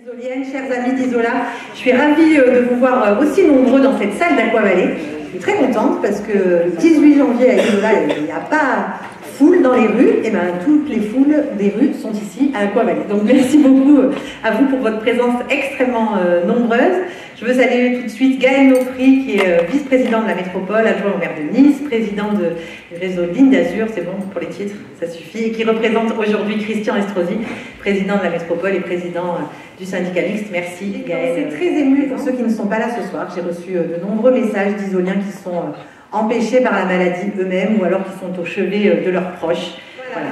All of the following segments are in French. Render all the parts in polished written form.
Isoliennes, chers amis d'Isola, je suis ravie de vous voir aussi nombreux dans cette salle d'Aqua-Vallée. Je suis très contente parce que le 18 janvier à Isola, il n'y a pas foule dans les rues, et bien toutes les foules des rues sont ici à Aqua-Vallée. Donc merci beaucoup à vous pour votre présence extrêmement nombreuse. Je veux saluer tout de suite Gaël Nofri, qui est vice-président de la métropole, adjoint au maire de Nice, président du réseau Ligne d'Azur, c'est bon pour les titres, ça suffit, et qui représente aujourd'hui Christian Estrosi, président de la métropole et président du syndicat mixte. Merci Gaël. C'est très ému pour ceux qui ne sont pas là ce soir. J'ai reçu de nombreux messages d'Isoliens qui sont empêchés par la maladie eux-mêmes ou alors qui sont au chevet de leurs proches. Voilà,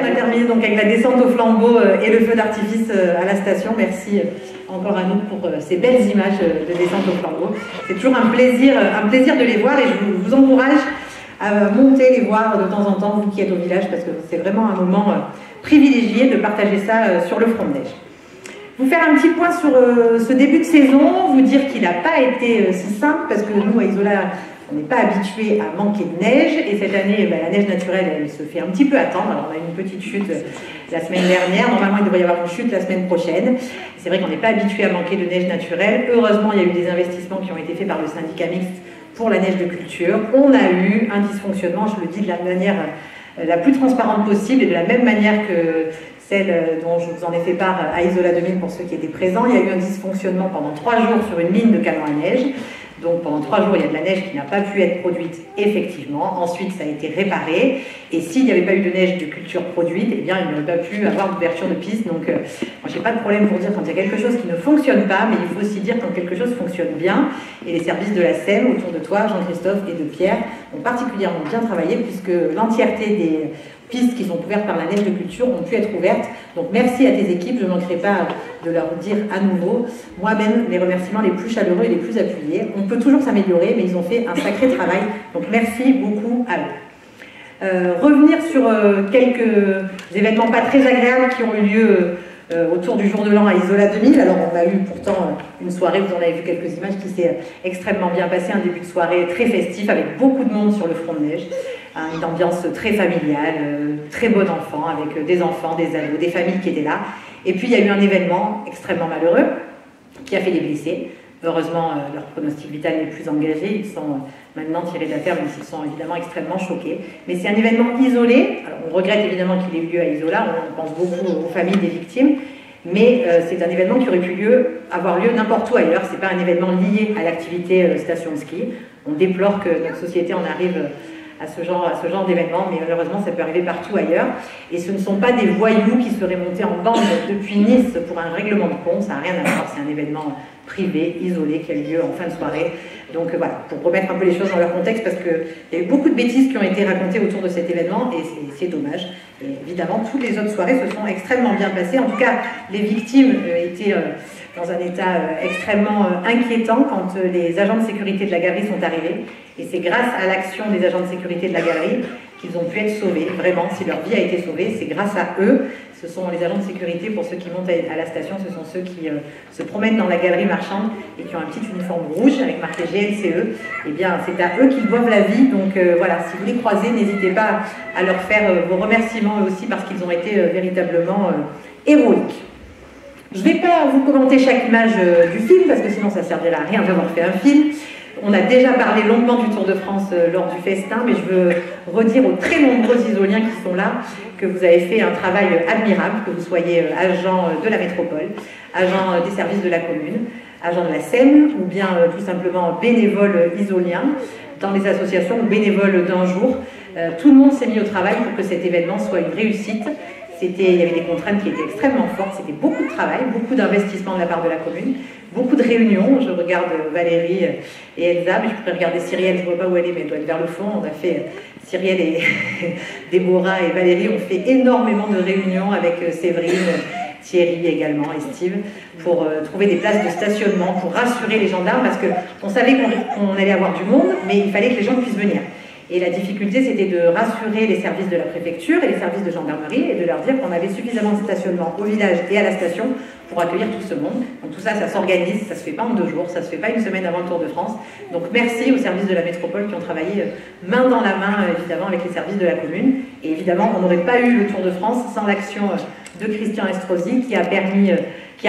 on a terminé donc avec la descente au flambeau et le feu d'artifice à la station. Merci encore à nous pour ces belles images de descente au flambeau. C'est toujours un plaisir de les voir et je vous encourage à monter les voir de temps en temps, vous qui êtes au village, parce que c'est vraiment un moment privilégié de partager ça sur le front de neige. Vous faire un petit point sur ce début de saison, vous dire qu'il n'a pas été si simple, parce que nous à Isola, on n'est pas habitué à manquer de neige, et cette année, la neige naturelle, elle se fait un petit peu attendre. Alors, on a eu une petite chute la semaine dernière, normalement il devrait y avoir une chute la semaine prochaine. C'est vrai qu'on n'est pas habitué à manquer de neige naturelle. Heureusement, il y a eu des investissements qui ont été faits par le syndicat mixte pour la neige de culture. On a eu un dysfonctionnement, je le dis de la manière la plus transparente possible, et de la même manière que celle dont je vous en ai fait part à Isola 2000 pour ceux qui étaient présents. Il y a eu un dysfonctionnement pendant 3 jours sur une ligne de canons à neige. Donc pendant 3 jours, il y a de la neige qui n'a pas pu être produite effectivement. Ensuite, ça a été réparé. Et s'il n'y avait pas eu de neige de culture produite, eh bien, il n'y aurait pas pu avoir d'ouverture de piste. Donc, moi, j'ai pas de problème pour dire quand il y a quelque chose qui ne fonctionne pas, mais il faut aussi dire quand quelque chose fonctionne bien. Et les services de la SEM, autour de toi, Jean-Christophe et de Pierre, ont particulièrement bien travaillé puisque l'entièreté des pistes qui sont couvertes par la neige de culture ont pu être ouvertes. Donc merci à tes équipes, je ne manquerai pas de leur dire à nouveau, moi-même, les remerciements les plus chaleureux et les plus appuyés. On peut toujours s'améliorer, mais ils ont fait un sacré travail. Donc merci beaucoup à eux. Revenir sur quelques événements pas très agréables qui ont eu lieu autour du jour de l'an à Isola 2000. Alors on a eu pourtant une soirée, vous en avez vu quelques images, qui s'est extrêmement bien passée, un début de soirée très festif avec beaucoup de monde sur le front de neige, une ambiance très familiale, très bon enfant, avec des enfants, des ados, des familles qui étaient là. Et puis il y a eu un événement extrêmement malheureux qui a fait des blessés. Heureusement, leur pronostic vital n'est plus engagé, ils sont maintenant tirés d'affaire, même s'ils sont évidemment extrêmement choqués. Mais c'est un événement isolé. Alors, on regrette évidemment qu'il ait eu lieu à Isola, on pense beaucoup aux familles des victimes, mais c'est un événement qui aurait pu avoir lieu n'importe où ailleurs. Ce n'est pas un événement lié à l'activité station de ski. On déplore que notre société en arrive à ce genre d'événement, mais malheureusement ça peut arriver partout ailleurs. Et ce ne sont pas des voyous qui seraient montés en bande depuis Nice pour un règlement de compte, ça n'a rien à voir, c'est un événement privé, isolé, qui a eu lieu en fin de soirée. Donc voilà, pour remettre un peu les choses dans leur contexte, parce qu'il y a eu beaucoup de bêtises qui ont été racontées autour de cet événement, et c'est dommage. Et évidemment, toutes les autres soirées se sont extrêmement bien passées. En tout cas, les victimes étaient dans un état extrêmement inquiétant quand les agents de sécurité de la galerie sont arrivés. Et c'est grâce à l'action des agents de sécurité de la galerie qu'ils ont pu être sauvés. Vraiment, si leur vie a été sauvée, c'est grâce à eux. Ce sont les agents de sécurité, pour ceux qui montent à la station, ce sont ceux qui se promènent dans la galerie marchande et qui ont un petit uniforme rouge avec marqué GNCE. Eh bien, c'est à eux qu'ils doivent la vie. Donc voilà, si vous les croisez, n'hésitez pas à leur faire vos remerciements eux aussi, parce qu'ils ont été véritablement héroïques. Je ne vais pas vous commenter chaque image du film, parce que sinon ça ne servirait à rien d'avoir fait un film. On a déjà parlé longuement du Tour de France lors du festin, mais je veux redire aux très nombreux Isoliens qui sont là que vous avez fait un travail admirable, que vous soyez agent de la métropole, agent des services de la commune, agent de la SEM, ou bien tout simplement bénévole isolien dans les associations, ou bénévole d'un jour. Tout le monde s'est mis au travail pour que cet événement soit une réussite. Il y avait des contraintes qui étaient extrêmement fortes, c'était beaucoup de travail, beaucoup d'investissement de la part de la commune, beaucoup de réunions. Je regarde Valérie et Elsa, mais je pourrais regarder Cyrielle, je ne vois pas où elle est, mais elle doit être vers le fond. On a fait, Cyrielle et Déborah et Valérie ont fait énormément de réunions avec Séverine, Thierry également et Steve, pour trouver des places de stationnement, pour rassurer les gendarmes, parce qu'on savait qu'on allait avoir du monde, mais il fallait que les gens puissent venir. Et la difficulté, c'était de rassurer les services de la préfecture et les services de gendarmerie et de leur dire qu'on avait suffisamment de stationnement au village et à la station pour accueillir tout ce monde. Donc tout ça, ça s'organise, ça se fait pas en 2 jours, ça se fait pas une semaine avant le Tour de France. Donc merci aux services de la métropole qui ont travaillé main dans la main, évidemment, avec les services de la commune. Et évidemment, on n'aurait pas eu le Tour de France sans l'action de Christian Estrosi qui a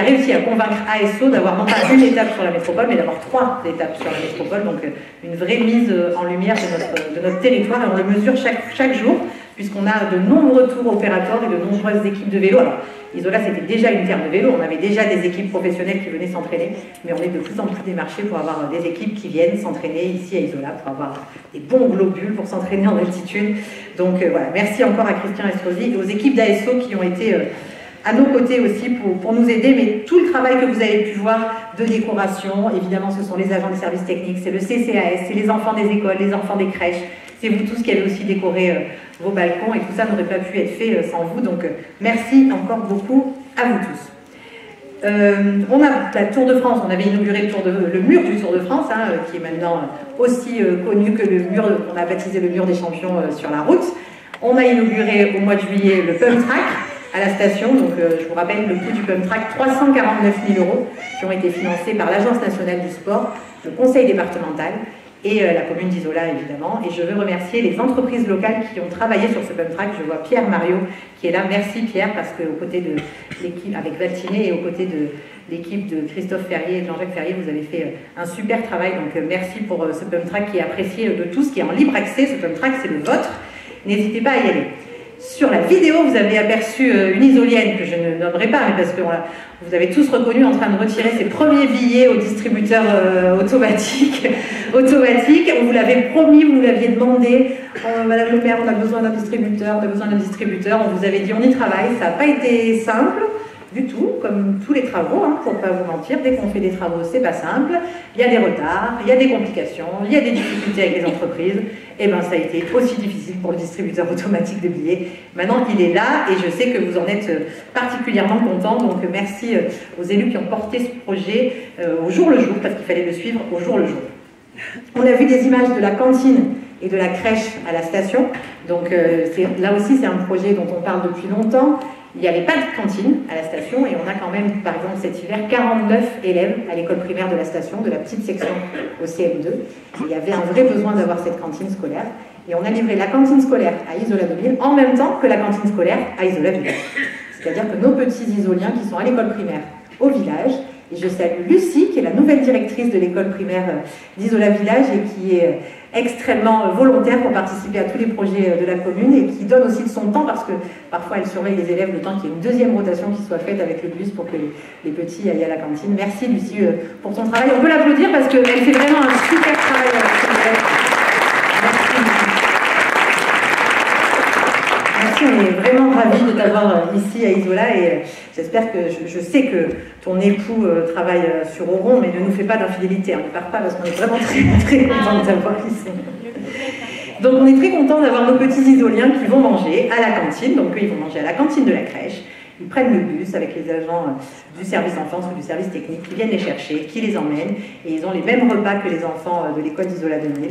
réussi à convaincre ASO d'avoir non pas une étape sur la métropole, mais d'avoir 3 étapes sur la métropole. Donc une vraie mise en lumière de notre territoire, et on le mesure chaque jour, puisqu'on a de nombreux tours opérateurs et de nombreuses équipes de vélo. Alors, Isola, c'était déjà une terre de vélo, on avait déjà des équipes professionnelles qui venaient s'entraîner, mais on est de plus en plus démarchés pour avoir des équipes qui viennent s'entraîner ici à Isola, pour avoir des bons globules pour s'entraîner en altitude. Donc voilà, merci encore à Christian Estrosi et aux équipes d'ASO qui ont été à nos côtés aussi pour nous aider, mais tout le travail que vous avez pu voir de décoration, évidemment ce sont les agents des services techniques, c'est le CCAS, c'est les enfants des écoles, les enfants des crèches, c'est vous tous qui avez aussi décoré vos balcons, et tout ça n'aurait pas pu être fait sans vous, donc merci encore beaucoup à vous tous. On a la Tour de France, on avait inauguré le mur du Tour de France, qui est maintenant aussi connu que le mur, on a baptisé le mur des champions sur la route. On a inauguré au mois de juillet le pump track à la station, donc je vous rappelle le coût du pump track, 349 000 € qui ont été financés par l'Agence nationale du sport, le conseil départemental et la commune d'Isola évidemment. Et je veux remercier les entreprises locales qui ont travaillé sur ce pump track. Je vois Pierre Mario qui est là, merci Pierre, parce qu'aux côtés de l'équipe avec Valtiné et aux côtés de l'équipe de Christophe Ferrier et de Jean-Jacques Ferrier, vous avez fait un super travail, donc merci pour ce pump track qui est apprécié de tous, qui est en libre accès. Ce pump track c'est le vôtre, n'hésitez pas à y aller. Sur la vidéo, vous avez aperçu une isolienne que je ne nommerai pas, mais parce que vous avez tous reconnu en train de retirer ses premiers billets au distributeur automatique. On vous l'avait promis, vous nous l'aviez demandé. Madame le maire, on a besoin d'un distributeur, On vous avait dit, on y travaille. Ça n'a pas été simple du tout, comme tous les travaux, pour ne pas vous mentir. Dès qu'on fait des travaux, c'est pas simple. Il y a des retards, il y a des complications, il y a des difficultés avec les entreprises. Et bien, ça a été aussi difficile pour le distributeur automatique de billets. Maintenant, il est là et je sais que vous en êtes particulièrement contents. Donc, merci aux élus qui ont porté ce projet au jour le jour, parce qu'il fallait le suivre au jour le jour. On a vu des images de la cantine et de la crèche à la station. Donc, là aussi, c'est un projet dont on parle depuis longtemps. Il n'y avait pas de cantine à la station et on a quand même, par exemple, cet hiver, 49 élèves à l'école primaire de la station, de la petite section au CM2. Et il y avait un vrai besoin d'avoir cette cantine scolaire. Et on a livré la cantine scolaire à Isola 2000 en même temps que la cantine scolaire à Isola Village. C'est-à-dire que nos petits isoliens qui sont à l'école primaire au village, et je salue Lucie, qui est la nouvelle directrice de l'école primaire d'Isola Village et qui est extrêmement volontaire pour participer à tous les projets de la commune et qui donne aussi de son temps parce que parfois elle surveille les élèves le temps qu'il y ait une deuxième rotation qui soit faite avec le bus pour que les petits aillent à la cantine. Merci Lucie pour ton travail. On peut l'applaudir parce qu'elle fait vraiment un super travail avec ses élèves. Merci Lucie. Merci, on est vraiment ravis de t'avoir ici à Isola et j'espère que, je sais que ton époux travaille sur Oron, mais ne nous fais pas d'infidélité, ne pars pas parce qu'on est vraiment très contents de t'avoir ici. Donc on est très contents d'avoir nos petits isoliens qui vont manger à la cantine, donc eux ils vont manger à la cantine de la crèche, ils prennent le bus avec les agents du service enfance ou du service technique qui viennent les chercher, qui les emmènent, et ils ont les mêmes repas que les enfants de l'école d'Isola 2000,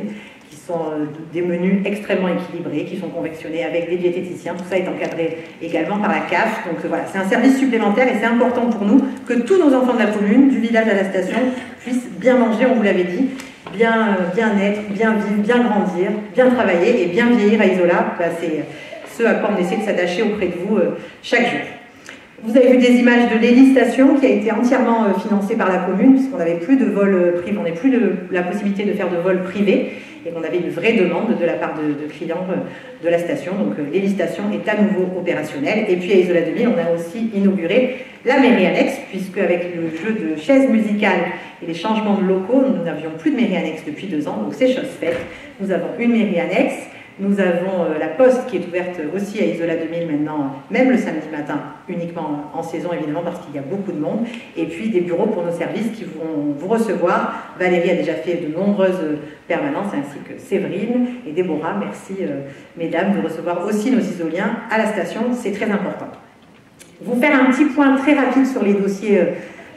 qui sont des menus extrêmement équilibrés, qui sont convectionnés avec des diététiciens. Tout ça est encadré également par la CAF. Donc voilà, c'est un service supplémentaire et c'est important pour nous que tous nos enfants de la commune, du village à la station, puissent bien manger, on vous l'avait dit, bien être, bien vivre, bien grandir, bien travailler et bien vieillir à Isola. C'est ce à quoi on essaie de s'attacher auprès de vous chaque jour. Vous avez vu des images de l'Élie Station qui a été entièrement financée par la commune puisqu'on n'avait plus de vol privé, on n'avait plus la possibilité de faire de vol privé et qu'on avait une vraie demande de la part de clients de la station. Donc l'Élie Station est à nouveau opérationnelle. Et puis à Isola 2000, on a aussi inauguré la mairie annexe puisque avec le jeu de chaises musicales et les changements de locaux, nous n'avions plus de mairie annexe depuis 2 ans. Donc c'est chose faite. Nous avons une mairie annexe. Nous avons la poste qui est ouverte aussi à Isola 2000 maintenant, même le samedi matin, uniquement en saison évidemment parce qu'il y a beaucoup de monde. Et puis des bureaux pour nos services qui vont vous recevoir. Valérie a déjà fait de nombreuses permanences ainsi que Séverine et Déborah. Merci mesdames de recevoir aussi nos isoliens à la station, c'est très important. Vous faire un petit point très rapide sur les dossiers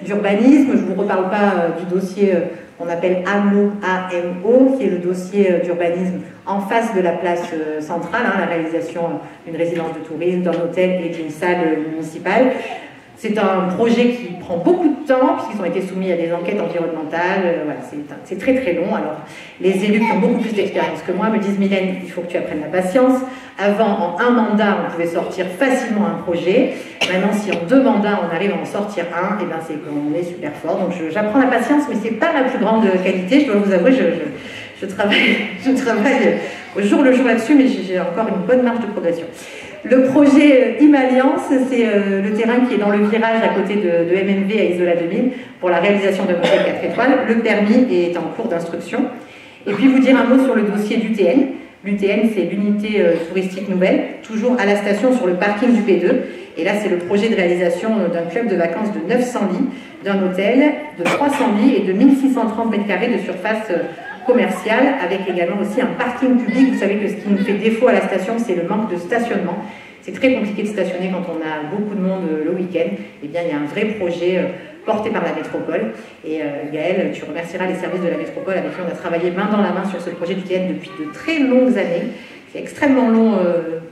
d'urbanisme. Je ne vous reparle pas du dossier qu'on appelle AMO, qui est le dossier d'urbanisme en face de la place centrale, la réalisation d'une résidence de tourisme, d'un hôtel et d'une salle municipale. C'est un projet qui prend beaucoup de temps, puisqu'ils ont été soumis à des enquêtes environnementales. Voilà, c'est très très long. Alors, les élus qui ont beaucoup plus d'expérience que moi me disent, Mylène, il faut que tu apprennes la patience. Avant, en un mandat, on pouvait sortir facilement un projet. Maintenant, si en 2 mandats, on arrive à en sortir un, et ben c'est qu'on est super fort. Donc, j'apprends la patience, mais c'est pas la plus grande qualité. Je dois vous avouer, je travaille au jour le jour là-dessus, mais j'ai encore une bonne marge de progression. Le projet Imalliance, c'est le terrain qui est dans le virage à côté de MMV à Isola 2000 pour la réalisation d'un hôtel 4 étoiles. Le permis est en cours d'instruction. Et puis vous dire un mot sur le dossier d'UTN. L'UTN, c'est l'unité touristique nouvelle, toujours à la station sur le parking du P2. Et là, c'est le projet de réalisation d'un club de vacances de 900 lits, d'un hôtel de 300 lits et de 1630 m² de surface commerciale, avec également aussi un parking public. Vous savez que ce qui nous fait défaut à la station, c'est le manque de stationnement. C'est très compliqué de stationner quand on a beaucoup de monde le week-end. Eh bien, il y a un vrai projet porté par la métropole. Et Gaëlle, tu remercieras les services de la métropole avec qui on a travaillé main dans la main sur ce projet du TN depuis de très longues années. C'est extrêmement long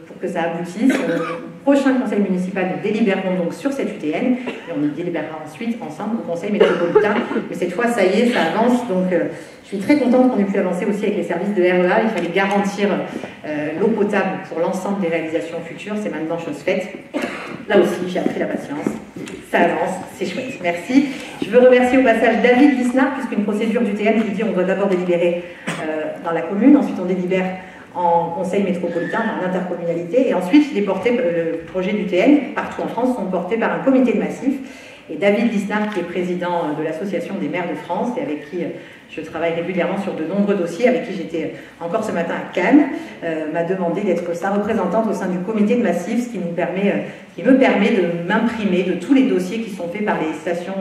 pour que ça aboutisse. Au prochain conseil municipal, nous délibérerons donc sur cette UTN et on y délibérera ensuite ensemble au conseil métropolitain. Mais cette fois, ça y est, ça avance. Donc, je suis très contente qu'on ait pu avancer aussi avec les services de REA. Il fallait garantir l'eau potable pour l'ensemble des réalisations futures. C'est maintenant chose faite. Là aussi, j'ai appris la patience. Ça avance, c'est chouette. Merci. Je veux remercier au passage David Lisnard, puisqu'une procédure du TN, je lui dis, on doit d'abord délibérer dans la commune, ensuite on délibère en conseil métropolitain, en intercommunalité, et ensuite le projet du TN, partout en France, sont portés par un comité de massif. Et David Lisnard, qui est président de l'Association des maires de France, et avec qui je travaille régulièrement sur de nombreux dossiers, avec qui j'étais encore ce matin à Cannes, m'a demandé d'être sa représentante au sein du comité de massif, ce qui me permet de m'imprimer de tous les dossiers qui sont faits par les stations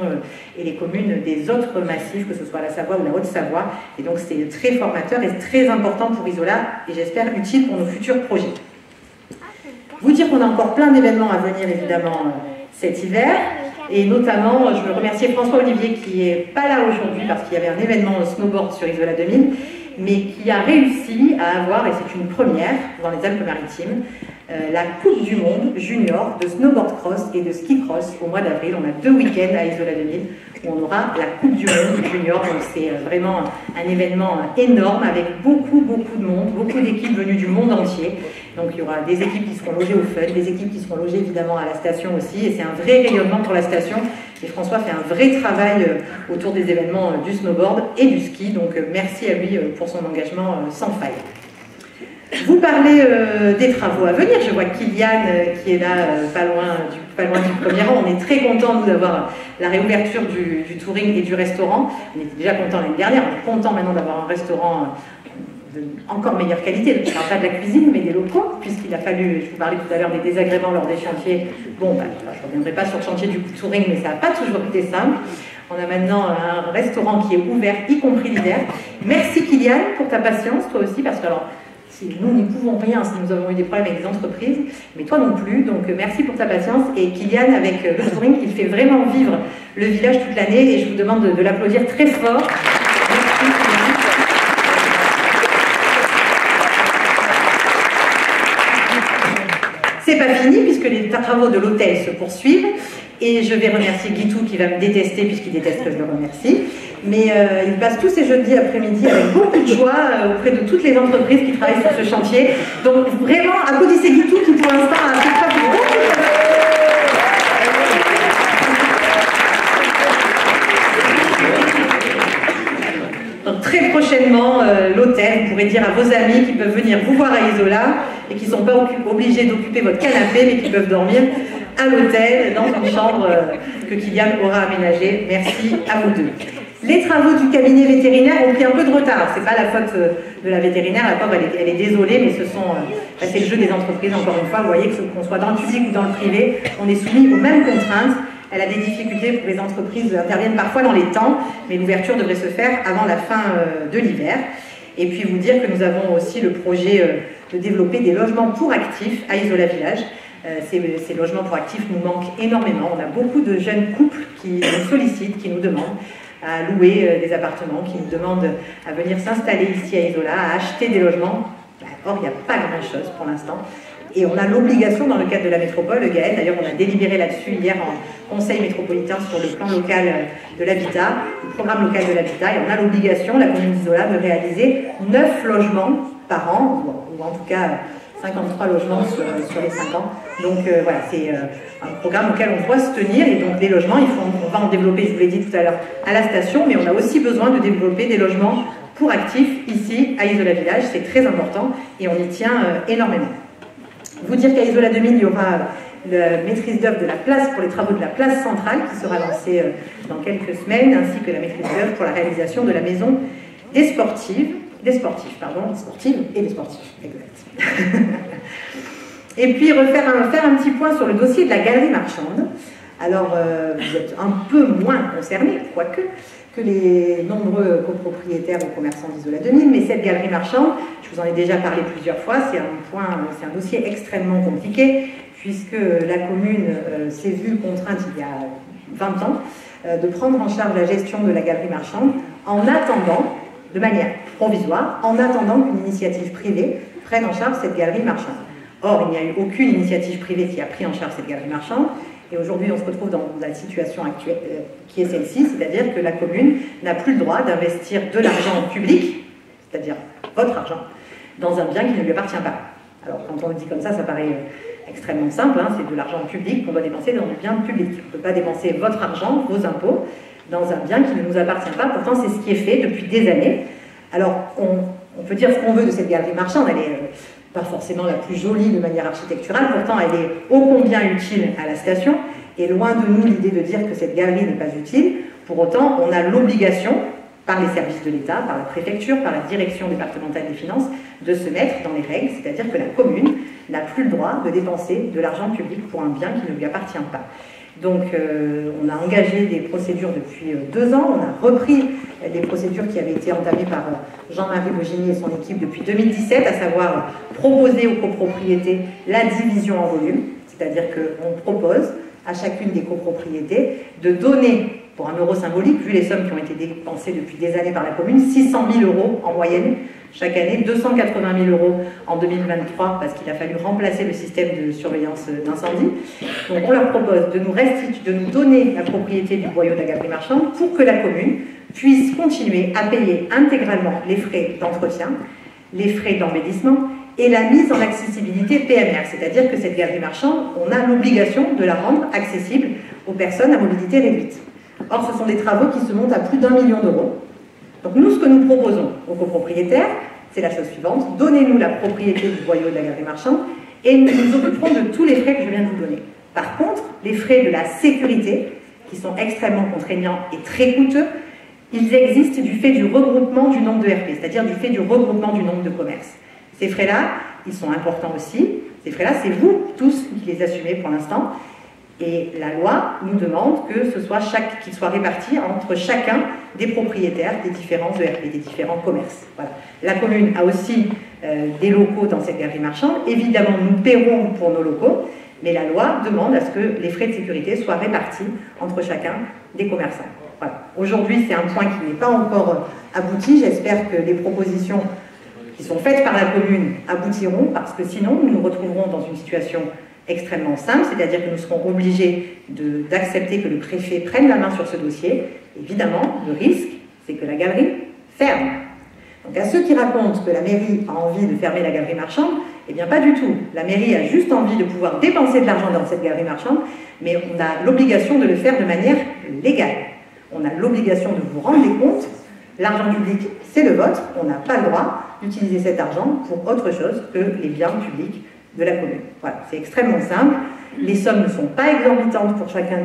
et les communes des autres massifs, que ce soit la Savoie ou la Haute-Savoie. Et donc c'est très formateur et très important pour Isola, et j'espère utile pour nos futurs projets. Vous dire qu'on a encore plein d'événements à venir, évidemment, cet hiver. Et notamment, je veux remercier François Olivier qui n'est pas là aujourd'hui parce qu'il y avait un événement snowboard sur Isola 2000, mais qui a réussi à avoir, et c'est une première dans les Alpes-Maritimes, la Coupe du Monde junior de snowboard cross et de ski cross au mois d'avril. On a 2 week-ends à Isola 2000 où on aura la Coupe du Monde junior. Donc c'est vraiment un événement énorme avec beaucoup de monde, beaucoup d'équipes venues du monde entier. Donc il y aura des équipes qui seront logées au Fun, des équipes qui seront logées évidemment à la station aussi. Et c'est un vrai rayonnement pour la station. Et François fait un vrai travail autour des événements du snowboard et du ski. Donc merci à lui pour son engagement sans faille. Vous parlez des travaux à venir. Je vois Kylian qui est là, pas loin du premier rang. On est très contents d'avoir la réouverture du touring et du restaurant. On était déjà contents l'année dernière. On est contents maintenant d'avoir un restaurant de encore meilleure qualité. Je ne parle pas de la cuisine, mais des locaux, puisqu'il a fallu, je vous parlais tout à l'heure des désagréments lors des chantiers. Bon, je ne reviendrai pas sur le chantier du touring, mais ça n'a pas toujours été simple. On a maintenant un restaurant qui est ouvert, y compris l'hiver. Merci Kylian pour ta patience, toi aussi, parce que alors, si nous n'y pouvons rien, si nous avons eu des problèmes avec des entreprises, mais toi non plus, donc merci pour ta patience. Et Kylian, avec le touring, il fait vraiment vivre le village toute l'année, et je vous demande de l'applaudir très fort. Merci Kylian. C'est pas fini, puisque les travaux de l'hôtel se poursuivent, et je vais remercier Guitou qui va me détester, puisqu'il déteste que je le remercie. Mais il passe tous ces jeudis après-midi avec beaucoup de joie auprès de toutes les entreprises qui travaillent sur ce chantier. Donc vraiment, applaudissez Guitou qui pour l'instant a fait preuve de beaucoup de... Donc très prochainement, l'hôtel, vous pourrez dire à vos amis qui peuvent venir vous voir à Isola et qui ne sont pas obligés d'occuper votre canapé, mais qui peuvent dormir à l'hôtel, dans une chambre que Kylian aura aménagée. Merci à vous deux. Les travaux du cabinet vétérinaire ont pris un peu de retard. Ce n'est pas la faute de la vétérinaire, la pauvre, elle est désolée, mais c'est le jeu des entreprises, encore une fois. Vous voyez que qu'on soit dans le public ou dans le privé, on est soumis aux mêmes contraintes. Elle a des difficultés pour les entreprises interviennent parfois dans les temps, mais l'ouverture devrait se faire avant la fin de l'hiver. Et puis vous dire que nous avons aussi le projet de développer des logements pour actifs à Isola Village. Ces logements pour actifs nous manquent énormément. On a beaucoup de jeunes couples qui nous sollicitent, qui nous demandent à louer des appartements, qui nous demandent à venir s'installer ici à Isola, à acheter des logements. Or, il n'y a pas grand-chose pour l'instant. Et on a l'obligation, dans le cadre de la métropole, Gaël, d'ailleurs on a délibéré là-dessus hier en conseil métropolitain sur le plan local de l'habitat, le programme local de l'habitat, et on a l'obligation, la commune d'Isola, de réaliser 9 logements par an, ou en tout cas 53 logements sur les 5 ans. Donc voilà, c'est un programme auquel on doit se tenir, et donc les logements, on va en développer, je vous l'ai dit tout à l'heure, à la station, mais on a aussi besoin de développer des logements pour actifs ici, à Isola Village, c'est très important, et on y tient énormément. Vous dire qu'à Isola 2000, il y aura la maîtrise d'œuvre de la place pour les travaux de la place centrale qui sera lancée dans quelques semaines, ainsi que la maîtrise d'œuvre pour la réalisation de la maison des sportifs, sportives et des sportifs, exact. Et puis faire un petit point sur le dossier de la galerie marchande. Alors, vous êtes un peu moins concernés, quoique, que les nombreux copropriétaires ou commerçants d'Isola 2000, mais cette galerie marchande, je vous en ai déjà parlé plusieurs fois, c'est un dossier extrêmement compliqué, puisque la commune s'est vue contrainte il y a 20 ans de prendre en charge la gestion de la galerie marchande en attendant, de manière provisoire, en attendant qu'une initiative privée prenne en charge cette galerie marchande. Or, il n'y a eu aucune initiative privée qui a pris en charge cette galerie marchande, et aujourd'hui on se retrouve dans la situation actuelle qui est celle-ci, c'est-à-dire que la commune n'a plus le droit d'investir de l'argent public, c'est-à-dire votre argent, dans un bien qui ne lui appartient pas. Alors quand on le dit comme ça paraît extrêmement simple, hein, c'est de l'argent public qu'on doit dépenser dans du bien public. On ne peut pas dépenser votre argent, vos impôts, dans un bien qui ne nous appartient pas, pourtant c'est ce qui est fait depuis des années. Alors on peut dire ce qu'on veut de cette galerie marchande, elle est pas forcément la plus jolie de manière architecturale, pourtant elle est ô combien utile à la station, et loin de nous l'idée de dire que cette galerie n'est pas utile. Pour autant, on a l'obligation, par les services de l'État, par la préfecture, par la direction départementale des finances, de se mettre dans les règles, c'est-à-dire que la commune n'a plus le droit de dépenser de l'argent public pour un bien qui ne lui appartient pas. Donc on a engagé des procédures depuis 2 ans, on a repris les procédures qui avaient été entamées par Jean-Marie Bogigny et son équipe depuis 2017, à savoir proposer aux copropriétés la division en volume, c'est-à-dire qu'on propose à chacune des copropriétés de donner, pour un euro symbolique, vu les sommes qui ont été dépensées depuis des années par la commune, 600 000 € en moyenne chaque année, 280 000 € en 2023 parce qu'il a fallu remplacer le système de surveillance d'incendie. Donc on leur propose de nous donner la propriété du boyau de la galerie marchande pour que la commune puisse continuer à payer intégralement les frais d'entretien, les frais d'embellissement et la mise en accessibilité PMR, c'est-à-dire que cette galerie marchande, on a l'obligation de la rendre accessible aux personnes à mobilité réduite. Or, ce sont des travaux qui se montent à plus d'1 million d'euros. Donc nous, ce que nous proposons aux copropriétaires, c'est la chose suivante: donnez-nous la propriété du boyau de la galerie marchande et nous nous occuperons de tous les frais que je viens de vous donner. Par contre, les frais de la sécurité, qui sont extrêmement contraignants et très coûteux, ils existent du fait du regroupement du nombre de RP, c'est-à-dire du fait du regroupement du nombre de commerces. Ces frais-là, ils sont importants aussi. Ces frais-là, c'est vous tous qui les assumez pour l'instant. Et la loi nous demande que ce soit qu'ils soient répartis entre chacun des propriétaires des différents ERP, des différents commerces. Voilà. La commune a aussi des locaux dans cette galerie marchande. Évidemment, nous paierons pour nos locaux, mais la loi demande à ce que les frais de sécurité soient répartis entre chacun des commerçants. Voilà. Aujourd'hui, c'est un point qui n'est pas encore abouti. J'espère que les propositions qui sont faites par la commune aboutiront, parce que sinon, nous nous retrouverons dans une situation extrêmement simple, c'est-à-dire que nous serons obligés d'accepter que le préfet prenne la main sur ce dossier. Évidemment, le risque, c'est que la galerie ferme. Donc à ceux qui racontent que la mairie a envie de fermer la galerie marchande, eh bien pas du tout. La mairie a juste envie de pouvoir dépenser de l'argent dans cette galerie marchande, mais on a l'obligation de le faire de manière légale. On a l'obligation de vous rendre les comptes. L'argent public, c'est le vôtre. On n'a pas le droit d'utiliser cet argent pour autre chose que les biens publics de la commune. Voilà, c'est extrêmement simple. Les sommes ne sont pas exorbitantes pour chacun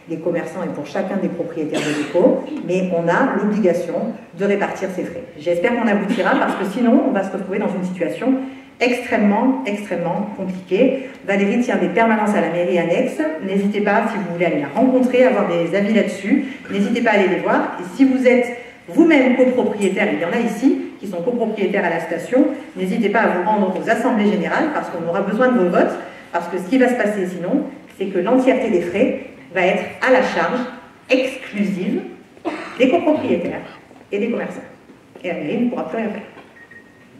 des commerçants et pour chacun des propriétaires de locaux, mais on a l'obligation de répartir ces frais. J'espère qu'on aboutira, parce que sinon, on va se retrouver dans une situation extrêmement compliquée. Valérie tient des permanences à la mairie annexe. N'hésitez pas, si vous voulez aller la rencontrer, avoir des avis là-dessus, n'hésitez pas à aller les voir. Et si vous êtes vous-même copropriétaire, il y en a ici qui sont copropriétaires à la station, n'hésitez pas à vous rendre aux assemblées générales parce qu'on aura besoin de vos votes, parce que ce qui va se passer sinon, c'est que l'entièreté des frais va être à la charge exclusive des copropriétaires et des commerçants. Et la mairie ne pourra plus rien faire.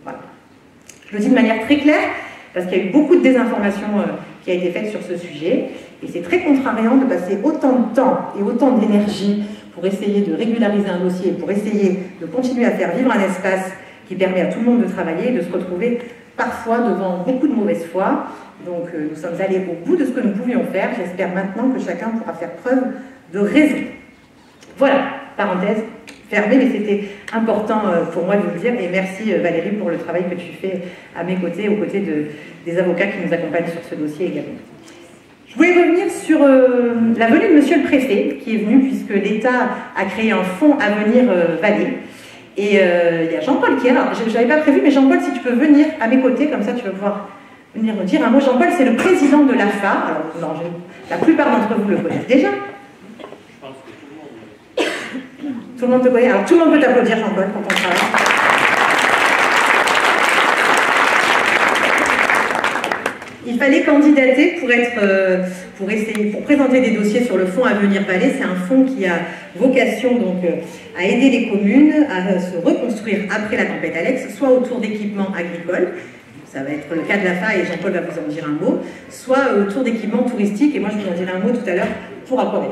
Voilà. Je le dis de manière très claire, parce qu'il y a eu beaucoup de désinformation qui a été faite sur ce sujet, et c'est très contrariant de passer autant de temps et autant d'énergie pour essayer de régulariser un dossier, pour essayer de continuer à faire vivre un espace qui permet à tout le monde de travailler et de se retrouver parfois devant beaucoup de mauvaise foi. Donc nous sommes allés au bout de ce que nous pouvions faire. J'espère maintenant que chacun pourra faire preuve de raison. Voilà, parenthèse fermée, mais c'était important pour moi de vous le dire. Et merci Valérie pour le travail que tu fais à mes côtés, aux côtés des avocats qui nous accompagnent sur ce dossier également. Je voulais revenir sur la venue de monsieur le préfet, qui est venu puisque l'État a créé un fonds Avenir Vallée. Et il y a Jean-Paul qui est là. Je n'avais pas prévu, mais Jean-Paul, si tu peux venir à mes côtés, comme ça tu vas pouvoir venir me dire un mot. Jean-Paul, c'est le président de l'AFA. Alors, non, la plupart d'entre vous le connaissent déjà. Je pense que tout le monde te connaît. Alors, tout le monde peut t'applaudir, Jean-Paul, quand on travaille. Il fallait candidater pour présenter des dossiers sur le fonds Avenir Vallée. C'est un fonds qui a vocation donc à aider les communes à se reconstruire après la tempête Alex, soit autour d'équipements agricoles, ça va être le cas de l'AFA et Jean-Paul va vous en dire un mot, soit autour d'équipements touristiques, et moi je vous en dirai un mot tout à l'heure pour Aquavallée.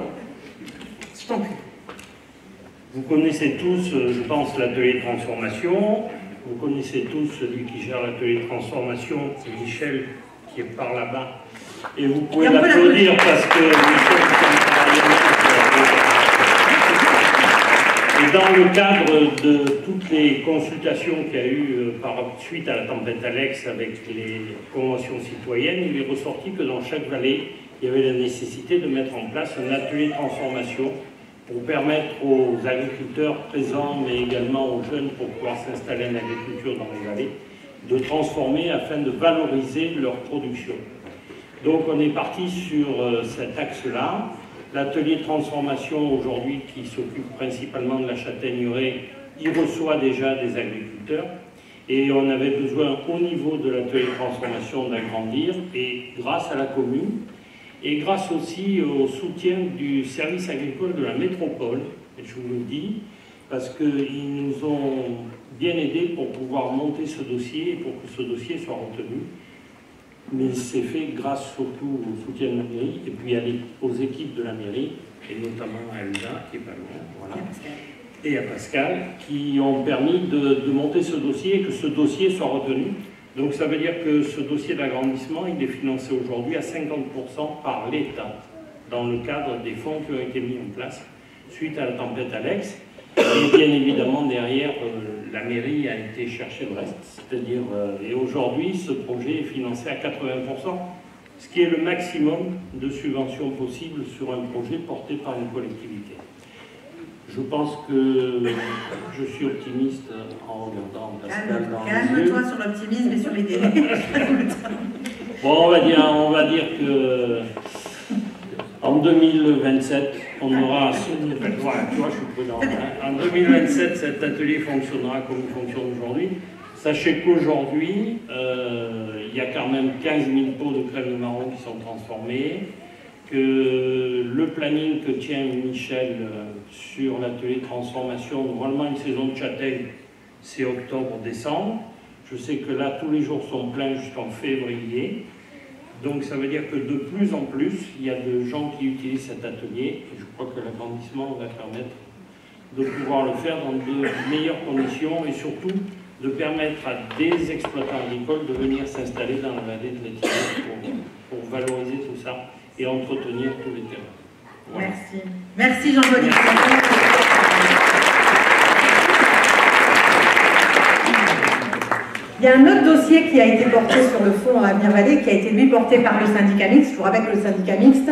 Je t'en prie. Vous connaissez tous, je pense, l'atelier de transformation. Vous connaissez tous celui qui gère l'atelier de transformation, c'est Michel, qui est par là-bas. Et vous pouvez l'applaudir parce que Michel et dans le cadre de toutes les consultations qu'il y a eu suite à la tempête Alex avec les conventions citoyennes, il est ressorti que dans chaque vallée, il y avait la nécessité de mettre en place un atelier de transformation pour permettre aux agriculteurs présents, mais également aux jeunes pour pouvoir s'installer en agriculture dans les vallées, de transformer afin de valoriser leur production. Donc on est parti sur cet axe-là. L'atelier de transformation aujourd'hui qui s'occupe principalement de la châtaigneraie, il reçoit déjà des agriculteurs et on avait besoin au niveau de l'atelier de transformation d'agrandir et grâce à la commune et grâce aussi au soutien du service agricole de la métropole, et je vous le dis, parce qu'ils nous ont bien aidés pour pouvoir monter ce dossier et pour que ce dossier soit retenu. Mais c'est fait grâce surtout au soutien de la mairie et puis aux équipes de la mairie, et notamment à Elsa, qui est pas loin, voilà, et à Pascal, qui ont permis de monter ce dossier et que ce dossier soit retenu. Donc ça veut dire que ce dossier d'agrandissement, il est financé aujourd'hui à 50% par l'État, dans le cadre des fonds qui ont été mis en place suite à la tempête Alex. Et bien évidemment, derrière, la mairie a été chercher le reste. C'est-à-dire, et aujourd'hui, ce projet est financé à 80%, ce qui est le maximum de subventions possibles sur un projet porté par une collectivité. Je pense que je suis optimiste en regardant Pascal dans les yeux. Calme-toi sur l'optimisme et sur les délais. Bon, on va dire que en 2027, on aura... Voilà, tu vois, je suis prudent. Hein. En 2027, cet atelier fonctionnera comme il fonctionne aujourd'hui. Sachez qu'aujourd'hui, il y a quand même 15 000 pots de crème de marron qui sont transformés, que le planning que tient Michel sur l'atelier de transformation, normalement une saison de châtaigne, c'est octobre-décembre. Je sais que là, tous les jours sont pleins jusqu'en février. Donc ça veut dire que de plus en plus, il y a de gens qui utilisent cet atelier. Et je crois que l'agrandissement va permettre de pouvoir le faire dans de meilleures conditions et surtout de permettre à des exploitants agricoles de venir s'installer dans la vallée de l'Étienne pour valoriser tout ça et entretenir tous les terrains. Voilà. Merci. Merci Jean-Paul. Il y a un autre dossier qui a été porté sur le fonds Avenir Vallée, qui a été lui porté par le syndicat mixte. Je vous rappelle que le syndicat mixte,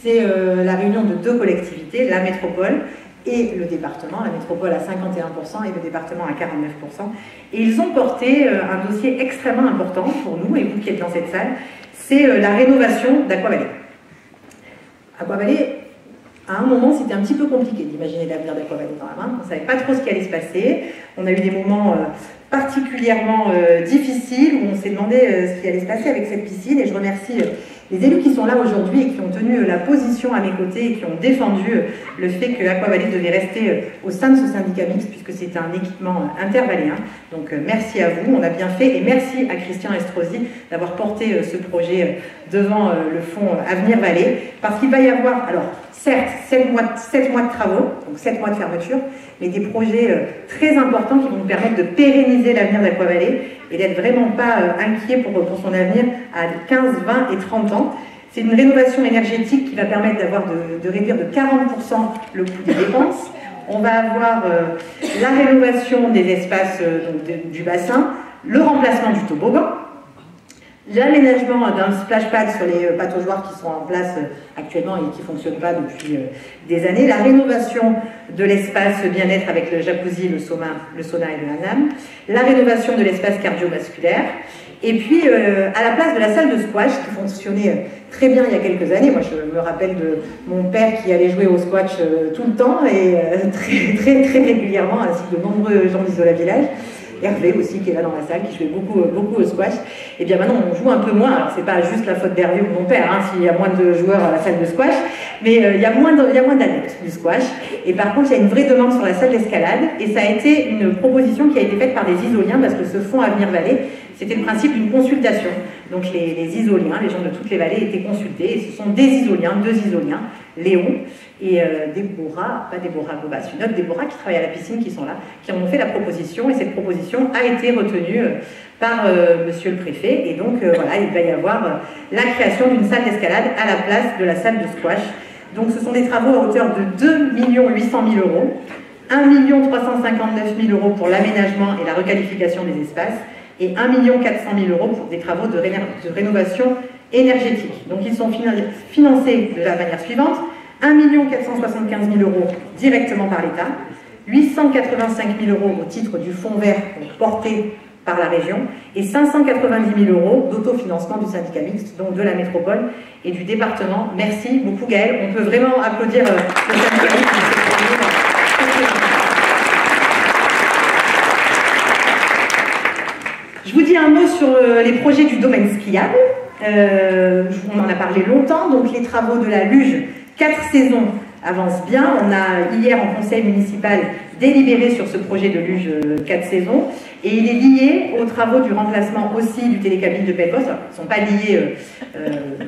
c'est la réunion de deux collectivités, la métropole et le département. La métropole à 51% et le département à 49%. Et ils ont porté un dossier extrêmement important pour nous, et vous qui êtes dans cette salle, c'est la rénovation d'Aquavallée. Aquavallée, à un moment, c'était un petit peu compliqué d'imaginer l'avenir d'Aquavallée dans la main. On ne savait pas trop ce qui allait se passer. On a eu des moments particulièrement difficiles où on s'est demandé ce qui allait se passer avec cette piscine. Et je remercie Les élus qui sont là aujourd'hui et qui ont tenu la position à mes côtés et qui ont défendu le fait que Aquavalais devait rester au sein de ce syndicat mixte puisque c'est un équipement intervaléen. Donc merci à vous, on a bien fait et merci à Christian Estrosi d'avoir porté ce projet devant le fonds Avenir Valais parce qu'il va y avoir, alors certes 7 mois de travaux, donc 7 mois de fermeture, mais des projets très importants qui vont nous permettre de pérenniser l'avenir d'Aquavalais et d'être vraiment pas inquiet pour son avenir à 15, 20 et 30 ans. C'est une rénovation énergétique qui va permettre de réduire de 40% le coût des dépenses. On va avoir la rénovation des espaces du bassin, le remplacement du toboggan, l'aménagement d'un splash pad sur les pataugeoires qui sont en place actuellement et qui ne fonctionnent pas depuis des années, la rénovation de l'espace bien-être avec le jacuzzi, le sauna et le hammam, la rénovation de l'espace cardiovasculaire, et puis à la place de la salle de squash qui fonctionnait très bien il y a quelques années, moi je me rappelle de mon père qui allait jouer au squash tout le temps et très régulièrement ainsi que de nombreux gens d'Isola Village, Hervé aussi qui est là dans la salle, qui jouait beaucoup au squash. Et bien maintenant on joue un peu moins, alors c'est pas juste la faute d'Hervé ou de mon père, hein, s'il y a moins de joueurs à la salle de squash, mais il y a moins d'adeptes du squash. Et par contre il y a une vraie demande sur la salle d'escalade, et ça a été une proposition qui a été faite par des Isoliens, parce que ce fonds Avenir Valais, c'était le principe d'une consultation. Donc les Isoliens, les gens de toutes les vallées étaient consultés, et ce sont des Isoliens, 2 Isoliens, Léon et Déborah, pas Déborah Gobas, une autre Déborah qui travaille à la piscine, qui sont là, qui en ont fait la proposition, et cette proposition a été retenue par monsieur le préfet, et donc voilà, il va y avoir la création d'une salle d'escalade à la place de la salle de squash. Donc ce sont des travaux à hauteur de 2 800 000 €, 1 359 000 € pour l'aménagement et la requalification des espaces, et 1 400 000 € pour des travaux de rénovation énergétique. Donc ils sont financés de la manière suivante: 1 475 000 € directement par l'État, 885 000 € au titre du fonds vert porté par la région, et 590 000 € d'autofinancement du syndicat mixte, donc de la métropole et du département. Merci beaucoup Gaël, on peut vraiment applaudir le syndicat mixte. Je vous dis un mot sur les projets du domaine skiable. On en a parlé longtemps, donc les travaux de la luge 4 saisons avancent bien. On a hier en conseil municipal délibéré sur ce projet de luge 4 saisons, et il est lié aux travaux du remplacement aussi du télécabine de Pelvoz. Ils ne sont pas liés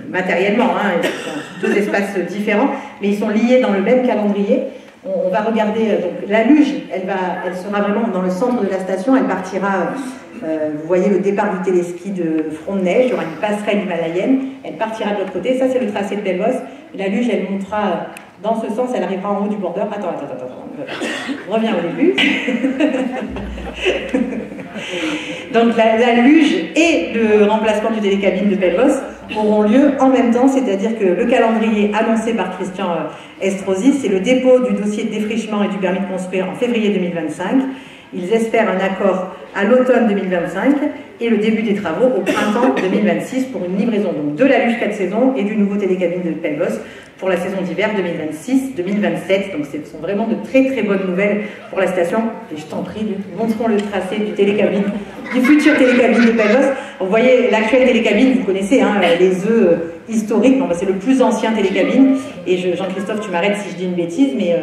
matériellement, hein, ils sont 2 espaces différents, mais ils sont liés dans le même calendrier. On va regarder, donc la luge, elle sera vraiment dans le centre de la station, elle partira, vous voyez le départ du téléski de Front-de-Neige, il y aura une passerelle himalayenne, elle partira de l'autre côté, ça c'est le tracé de Pelvoz. La luge, elle montera dans ce sens, elle arrivera en haut du bordeur. Attends, on revient au début. Donc la luge et le remplacement du télécabine de Pelvoz auront lieu en même temps, c'est-à-dire que le calendrier annoncé par Christian Estrosi, c'est le dépôt du dossier de défrichement et du permis de construire en février 2025. Ils espèrent un accord à l'automne 2025 et le début des travaux au printemps 2026 pour une livraison donc de la luge 4 saisons et du nouveau télécabine de Pelvoz pour la saison d'hiver 2026-2027. Donc ce sont vraiment de très bonnes nouvelles pour la station. Et je t'en prie, montrons le tracé du télécabine, du futur télécabine de Pelvoz. Vous voyez l'actuelle télécabine, vous connaissez hein, les œufs historiques. Bon, bah, c'est le plus ancien télécabine. Et Jean-Christophe, tu m'arrêtes si je dis une bêtise, mais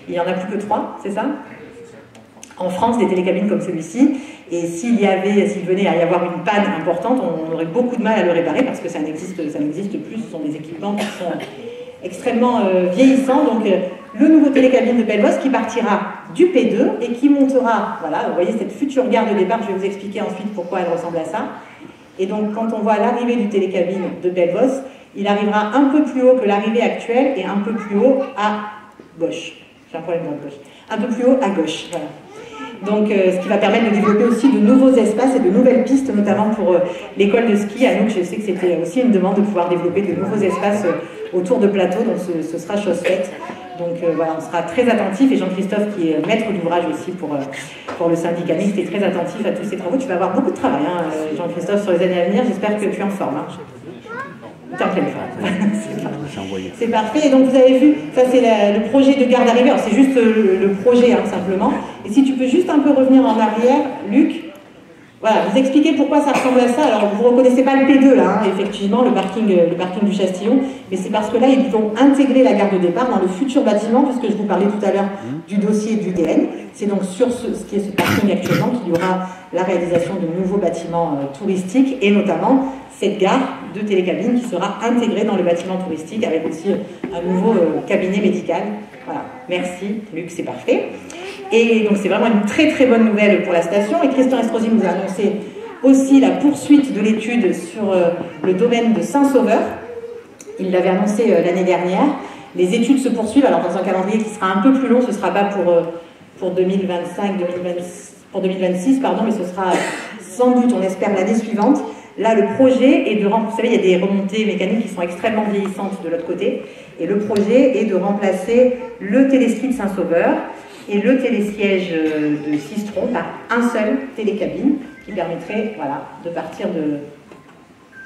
il n'y en a plus que 3, c'est ça ? En France, des télécabines comme celui-ci, et s'il venait à y avoir une panne importante, on aurait beaucoup de mal à le réparer parce que ça n'existe plus. Ce sont des équipements qui sont extrêmement vieillissants. Donc, le nouveau télécabine de Pelvoz qui partira du P2 et qui montera, voilà, vous voyez cette future gare de départ. Je vais vous expliquer ensuite pourquoi elle ressemble à ça. Et donc, quand on voit l'arrivée du télécabine de Pelvoz, il arrivera un peu plus haut que l'arrivée actuelle et un peu plus haut à gauche. J'ai un problème dans la gauche. Un peu plus haut à gauche, voilà. Donc, ce qui va permettre de développer aussi de nouveaux espaces et de nouvelles pistes, notamment pour l'école de ski. À nous, je sais que c'était aussi une demande de pouvoir développer de nouveaux espaces autour de plateaux, donc ce sera chose faite. Donc voilà, on sera très attentif, et Jean-Christophe, qui est maître d'ouvrage aussi pour le syndicat mixte, est très attentif à tous ces travaux. Tu vas avoir beaucoup de travail, hein, Jean-Christophe, sur les années à venir. J'espère que tu es en forme. Hein. Tu es en pleine forme. C'est parfait. Et donc vous avez vu, ça c'est le projet de gare d'arrivée. Alors c'est juste le projet, hein, simplement. Et si tu peux juste un peu revenir en arrière, Luc. Voilà, vous expliquez pourquoi ça ressemble à ça. Alors, vous ne reconnaissez pas le P2 là, hein, effectivement, le parking du Chastillon, mais c'est parce que là, ils vont intégrer la gare de départ dans le futur bâtiment, puisque je vous parlais tout à l'heure du dossier du DN. C'est donc sur ce qui est ce parking actuellement qu'il y aura la réalisation de nouveaux bâtiments touristiques, et notamment cette gare de télécabine qui sera intégrée dans le bâtiment touristique, avec aussi un nouveau cabinet médical. Voilà, merci Luc, c'est parfait. Et donc c'est vraiment une très très bonne nouvelle pour la station. Et Christian Estrosi nous a annoncé aussi la poursuite de l'étude sur le domaine de Saint-Sauveur. Il l'avait annoncé l'année dernière. Les études se poursuivent, alors dans un calendrier qui sera un peu plus long, ce ne sera pas pour 2026, pardon, mais ce sera sans doute, on espère, l'année suivante. Là, le projet est de remplacer, vous savez, il y a des remontées mécaniques qui sont extrêmement vieillissantes de l'autre côté, et le projet est de remplacer le téléski de Saint-Sauveur et le télésiège de Sistron par un seul télécabine qui permettrait, voilà, de partir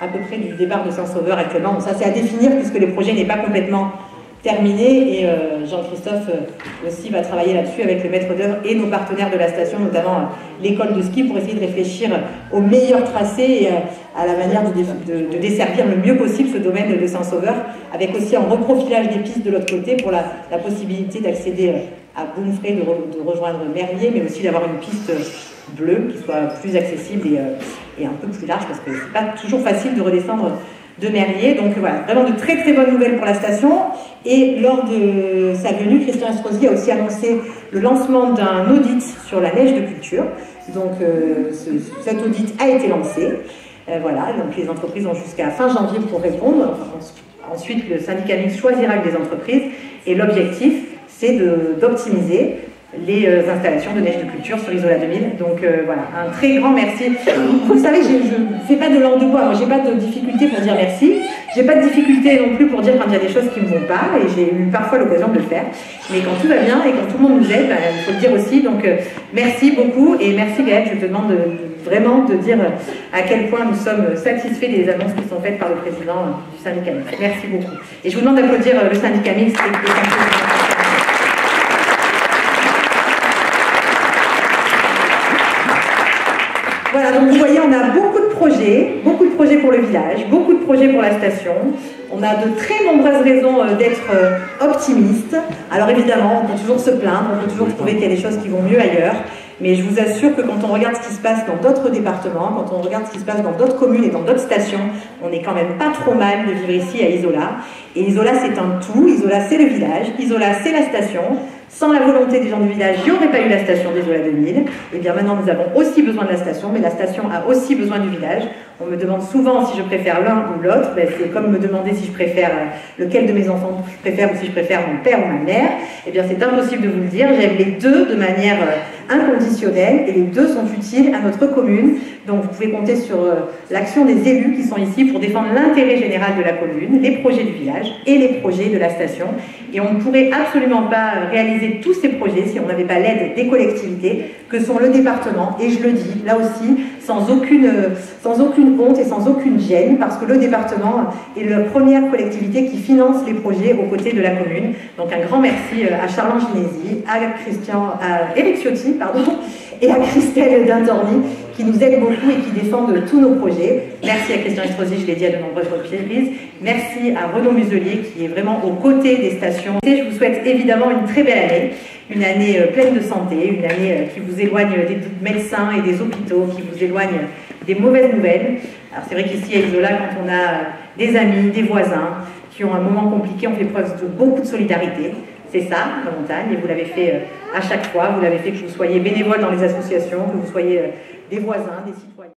à peu près du départ de Saint-Sauveur actuellement. Bon, ça, c'est à définir puisque le projet n'est pas complètement terminé, et Jean-Christophe aussi va travailler là-dessus avec le maître d'œuvre et nos partenaires de la station, notamment l'école de ski, pour essayer de réfléchir au meilleur tracé et à la manière de desservir le mieux possible ce domaine de Saint-Sauveur, avec aussi un reprofilage des pistes de l'autre côté pour la possibilité d'accéder à Boumfray, de rejoindre Merlier, mais aussi d'avoir une piste bleue qui soit plus accessible et un peu plus large, parce que c'est pas toujours facile de redescendre de Merlier. Donc voilà, vraiment de très très bonnes nouvelles pour la station. Et lors de sa venue, Christian Estrosi a aussi annoncé le lancement d'un audit sur la neige de culture. Donc cet audit a été lancé. Voilà, donc les entreprises ont jusqu'à fin janvier pour répondre. Ensuite, le syndicat mixte choisira des entreprises, et l'objectif, c'est d'optimiser les installations de neige de culture sur Isola 2000. Donc voilà, un très grand merci. Vous savez, je ne fais pas de langue de bois, moi j'ai pas de difficulté pour dire merci, j'ai pas de difficulté non plus pour dire quand il y a des choses qui ne vont pas, et j'ai eu parfois l'occasion de le faire, mais quand tout va bien et quand tout le monde nous aide, bah, il faut le dire aussi. Donc merci beaucoup, et merci Gaëlle, je te demande vraiment de dire à quel point nous sommes satisfaits des annonces qui sont faites par le président du syndicat mixte. Merci beaucoup. Et je vous demande d'applaudir le syndicat mixte et le Voilà, donc vous voyez, on a beaucoup de projets pour le village, beaucoup de projets pour la station. On a de très nombreuses raisons d'être optimistes. Alors évidemment, on peut toujours se plaindre, on peut toujours trouver qu'il y a des choses qui vont mieux ailleurs. Mais je vous assure que quand on regarde ce qui se passe dans d'autres départements, quand on regarde ce qui se passe dans d'autres communes et dans d'autres stations, on n'est quand même pas trop mal de vivre ici à Isola. Et Isola, c'est un tout. Isola, c'est le village. Isola, c'est la station. Sans la volonté des gens du village, il n'y aurait pas eu la station d'Isola 2000. Et bien maintenant, nous avons aussi besoin de la station, mais la station a aussi besoin du village. On me demande souvent si je préfère l'un ou l'autre. Ben, c'est comme me demander si je préfère lequel de mes enfants je préfère, ou si je préfère mon père ou ma mère. Eh bien, c'est impossible de vous le dire. J'aime les deux de manière inconditionnelle, et les deux sont utiles à notre commune. Donc, vous pouvez compter sur l'action des élus qui sont ici pour défendre l'intérêt général de la commune, les projets du village et les projets de la station. Et on ne pourrait absolument pas réaliser tous ces projets si on n'avait pas l'aide des collectivités, que sont le département, et je le dis là aussi, sans aucune honte et sans aucune gêne, parce que le département est la première collectivité qui finance les projets aux côtés de la commune. Donc un grand merci à Charles Ginesi, à Eric Ciotti, et à Christelle Dintorni, qui nous aident beaucoup et qui défendent tous nos projets. Merci à Christian Estrosi, je l'ai dit à de nombreuses reprises. Merci à Renaud Muselier, qui est vraiment aux côtés des stations. Et je vous souhaite évidemment une très belle année, une année pleine de santé, une année qui vous éloigne des médecins et des hôpitaux, qui vous éloigne des mauvaises nouvelles. Alors c'est vrai qu'ici à Isola, quand on a des amis, des voisins qui ont un moment compliqué, on fait preuve de beaucoup de solidarité. C'est ça, la montagne, et vous l'avez fait à chaque fois. Vous l'avez fait que vous soyez bénévole dans les associations, que vous soyez des voisins, des citoyens.